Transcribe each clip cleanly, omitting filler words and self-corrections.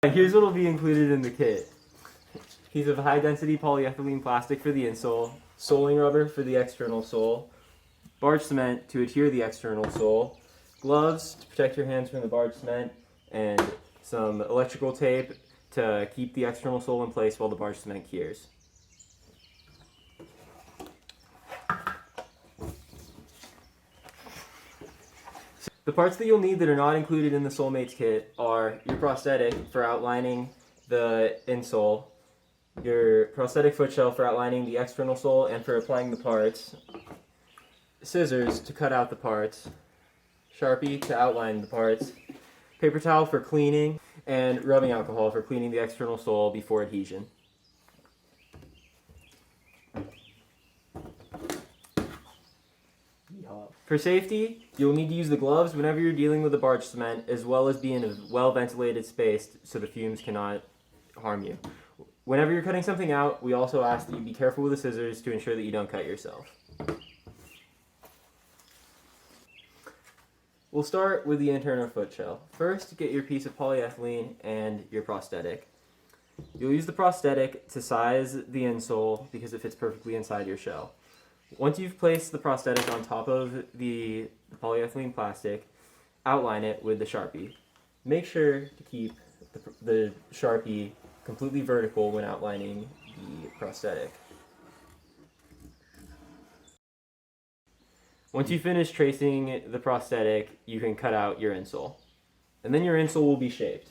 Here's what will be included in the kit. Piece of high-density polyethylene plastic for the insole, soling rubber for the external sole, barge cement to adhere the external sole, gloves to protect your hands from the barge cement, and some electrical tape to keep the external sole in place while the barge cement cures. The parts that you'll need that are not included in the SoleMates kit are your prosthetic for outlining the insole, your prosthetic foot shell for outlining the external sole and for applying the parts, scissors to cut out the parts, Sharpie to outline the parts, paper towel for cleaning, and rubbing alcohol for cleaning the external sole before adhesion. For safety, you'll need to use the gloves whenever you're dealing with the barge cement, as well as be in a well-ventilated space so the fumes cannot harm you. Whenever you're cutting something out, we also ask that you be careful with the scissors to ensure that you don't cut yourself. We'll start with the internal foot shell. First, get your piece of polyethylene and your prosthetic. You'll use the prosthetic to size the insole because it fits perfectly inside your shell. Once you've placed the prosthetic on top of the polyethylene plastic, outline it with the Sharpie. Make sure to keep the Sharpie completely vertical when outlining the prosthetic. Once you finish tracing the prosthetic, you can cut out your insole. And then your insole will be shaped.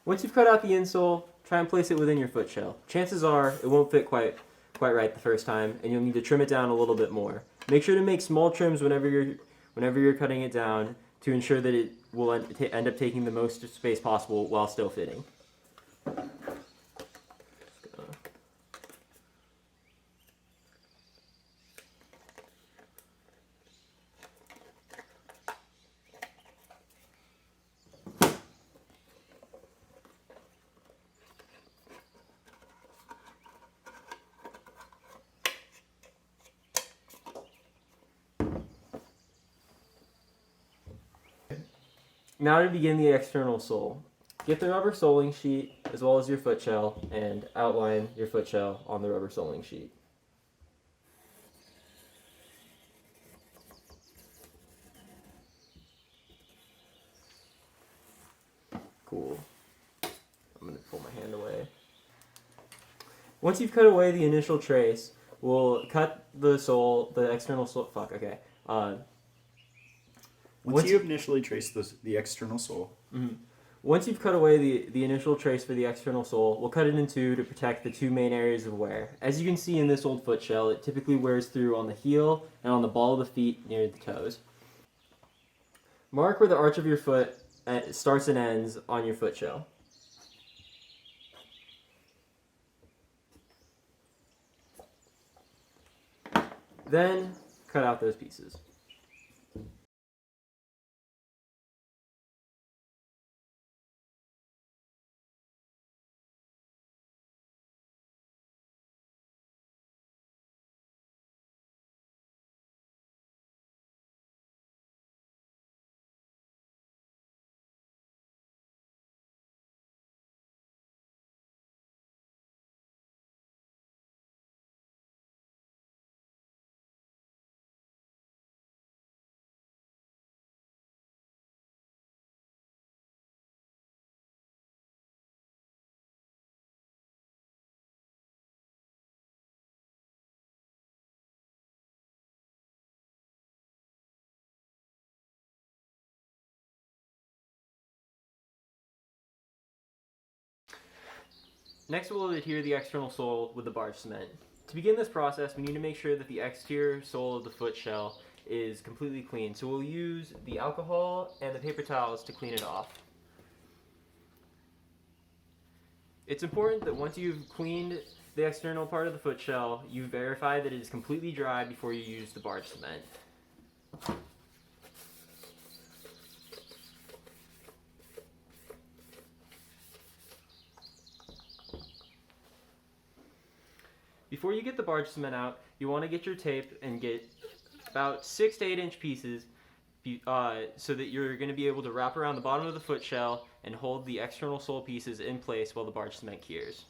Once you've cut out the insole, try and place it within your foot shell. Chances are it won't fit quite right the first time, and you'll need to trim it down a little bit more. Make sure to make small trims whenever you're cutting it down to ensure that it will end up taking the most space possible while still fitting. Now to begin the external sole. Get the rubber soling sheet as well as your foot shell and outline your foot shell on the rubber soling sheet. Cool. I'm going to pull my hand away. Once you've cut away the initial trace, we'll cut the sole, the external sole. Once you initially trace the external sole. Mm-hmm. Once you've cut away the initial trace for the external sole, we'll cut it in two to protect the two main areas of wear. As you can see in this old foot shell, it typically wears through on the heel and on the ball of the feet near the toes. Mark where the arch of your foot starts and ends on your foot shell. Then cut out those pieces. Next, we'll adhere the external sole with the barge cement. To begin this process, we need to make sure that the exterior sole of the foot shell is completely clean. So we'll use the alcohol and the paper towels to clean it off. It's important that once you've cleaned the external part of the foot shell, you verify that it is completely dry before you use the barge cement. Before you get the barge cement out, you want to get your tape and get about 6 to 8 inch pieces so that you're going to be able to wrap around the bottom of the foot shell and hold the external sole pieces in place while the barge cement cures.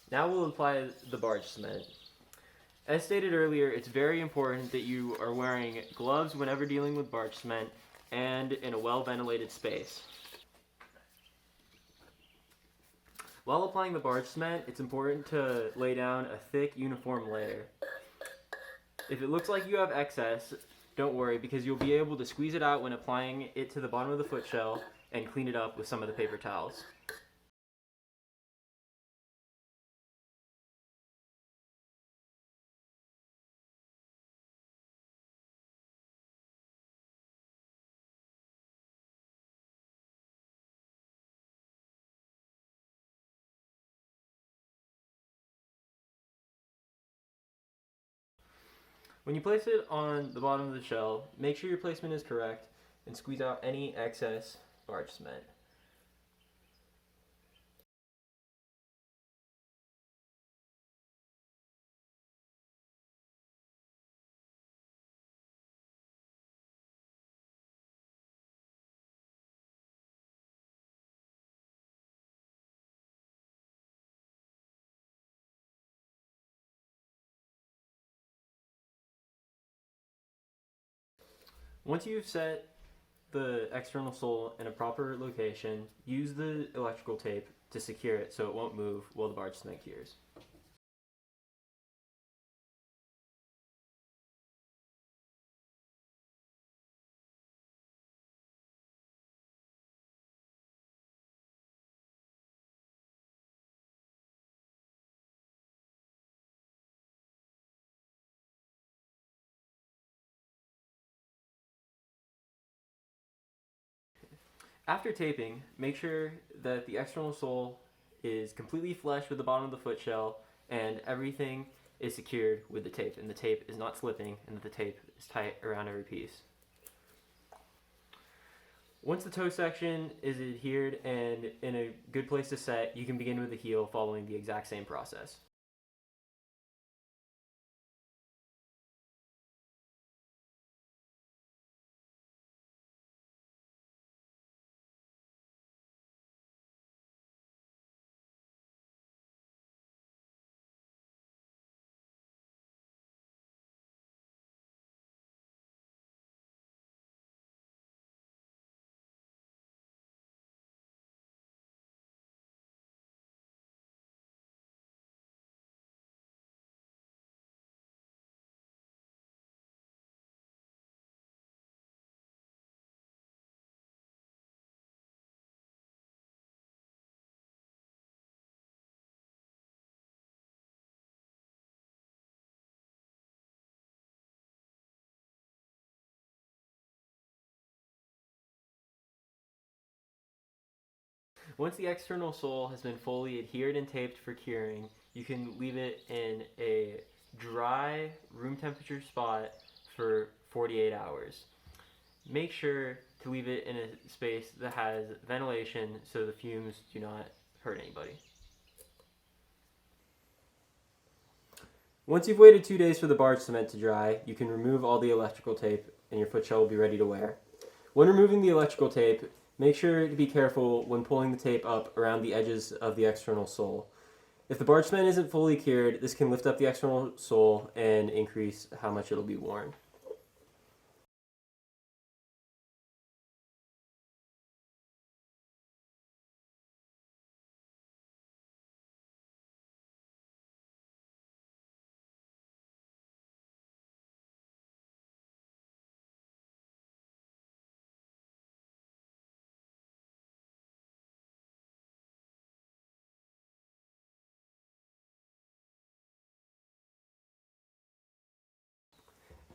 Now we'll apply the barge cement. As stated earlier, it's very important that you are wearing gloves whenever dealing with barge cement and in a well-ventilated space. While applying the barge cement, it's important to lay down a thick, uniform layer. If it looks like you have excess, don't worry, because you'll be able to squeeze it out when applying it to the bottom of the foot shell and clean it up with some of the paper towels. When you place it on the bottom of the shell, make sure your placement is correct and squeeze out any excess barge cement. Once you've set the external sole in a proper location, use the electrical tape to secure it so it won't move while the barge cement cures. After taping, make sure that the external sole is completely flush with the bottom of the foot shell and everything is secured with the tape and the tape is not slipping and that the tape is tight around every piece. Once the toe section is adhered and in a good place to set, you can begin with the heel following the exact same process. Once the external sole has been fully adhered and taped for curing, you can leave it in a dry, room temperature spot for 48 hours. Make sure to leave it in a space that has ventilation so the fumes do not hurt anybody. Once you've waited 2 days for the barge cement to dry, you can remove all the electrical tape and your foot shell will be ready to wear. When removing the electrical tape, make sure to be careful when pulling the tape up around the edges of the external sole. If the barge cement isn't fully cured, this can lift up the external sole and increase how much it'll be worn.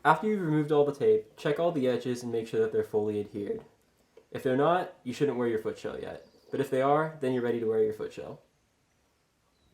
After you've removed all the tape, check all the edges and make sure that they're fully adhered. If they're not, you shouldn't wear your foot shell yet. But if they are, then you're ready to wear your foot shell.